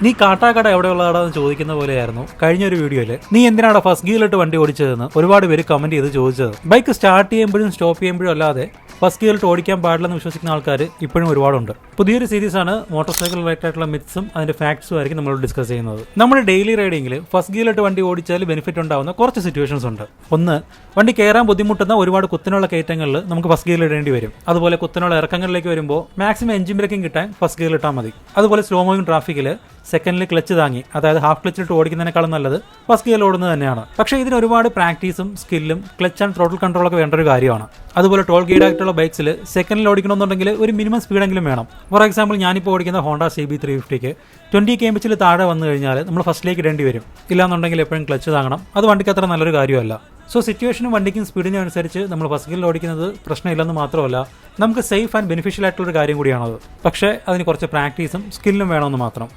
നീ കാട്ടാക്കട എവിടെയുള്ളതാണെന്ന് ചോദിക്കുന്ന പോലെയായിരുന്നു കഴിഞ്ഞൊരു വീഡിയോയിൽ നീ എന്തിനാണ് ഫസ്റ്റ് ഗിയറിലിട്ട് വണ്ടി ഓടിച്ചതെന്ന് ഒരുപാട് പേര് കമന്റ് ചെയ്ത് ചോദിച്ചത്. ബൈക്ക് സ്റ്റാർട്ട് ചെയ്യുമ്പോഴും സ്റ്റോപ്പ് ചെയ്യുമ്പോഴും അല്ലാതെ ഫസ്റ്റ് ഗിയറിലിട്ട് ഓടിക്കാൻ പാടില്ലെന്ന് വിശ്വസിക്കുന്ന ആൾക്കാർ ഇപ്പോഴും ഒരുപാടുണ്ട്. പുതിയൊരു സീരീസാണ് മോട്ടോർ സൈക്കിൾ റിലേറ്റഡ് ആയിട്ടുള്ള മിത്സും അതിന്റെ ഫാക്ട്സും ആയിരിക്കും നമ്മൾ ഡിസ്കസ് ചെയ്യുന്നത്. നമ്മുടെ ഡെയിലി റൈഡിംഗിൽ ഫസ്റ്റ് ഗിയറിലിട്ട് വണ്ടി ഓടിച്ചാൽ ബെനിഫിറ്റ് ഉണ്ടാവുന്ന കുറച്ച് സിറ്റുവേഷൻസ് ഉണ്ട്. ഒന്ന്, വണ്ടി കയറാൻ ബുദ്ധിമുട്ടുന്ന ഒരുപാട് കുത്തിനുള്ള കയറ്റങ്ങളിൽ നമുക്ക് ഫസ്റ്റ് ഗിയറിൽ ഇടേണ്ടി വരും. അതുപോലെ കുത്തിനുള്ള ഇറക്കങ്ങളിലേക്ക് വരുമ്പോൾ മാക്സിമം എഞ്ചിൻ ബ്രേക്കിംഗ് കിട്ടാൻ ഫസ്റ്റ് ഗിയറിൽ ഇട്ടാൽ മതി. അതുപോലെ സ്ലോ മൂവിംഗ് ട്രാഫിക്കിൽ സെക്കൻഡിൽ ക്ലച്ച് താങ്ങി, അതായത് ഹാഫ് ക്ലച്ചിലിട്ട് ഓടിക്കുന്നതിനേക്കാളും നല്ലത് ഫസ്റ്റ് ഗിയറിൽ ഓടുന്നത് തന്നെയാണ്. പക്ഷേ ഇതിന് ഒരുപാട് പ്രാക്ടീസും സ്കില്ലും ക്ലച്ച് ആൻഡ് ത്രോട്ടിൽ കൺട്രോളൊക്കെ വേണ്ട ഒരു കാര്യമാണ്. അതുപോലെ ടോൾ ഗൈഡ് ആയിട്ടുള്ള ബൈക്സിൽ സെക്കൻഡിൽ ഓടിക്കണമെന്നുണ്ടെങ്കിൽ ഒരു മിനിമം സ്പീഡെങ്കിലും വേണം. ഫോർ എക്സാമ്പിൾ, ഞാനിപ്പോൾ ഓടിക്കുന്ന ഹോണ്ട CB350ക്ക് 20 km/h താഴെ വന്നു കഴിഞ്ഞാൽ നമ്മൾ ഫസ്റ്റിലേക്ക് ഇടേണ്ടി വരും. ഇല്ലാന്നുണ്ടെങ്കിൽ എപ്പോഴും ക്ലച്ച് താങ്ങണം. അത് വണ്ടിക്ക് അത്ര നല്ലൊരു കാര്യമല്ല. സോ സിറ്റുവേഷനും വണ്ടിക്കും സ്പീഡിനും അനുസരിച്ച് നമ്മൾ ഫസ്റ്റ് ഗിയറിൽ ഓടിക്കുന്നത് പ്രശ്നമില്ലെന്ന് മാത്രമല്ല, നമുക്ക് സേഫ് ആൻഡ് ബെനിഫിഷ്യൽ ആയിട്ടുള്ളൊരു കാര്യം കൂടിയാണത്. പക്ഷേ അതിന് കുറച്ച് പ്രാക്ടീസും സ്കില്ലും വേണമെന്ന് മാത്രം.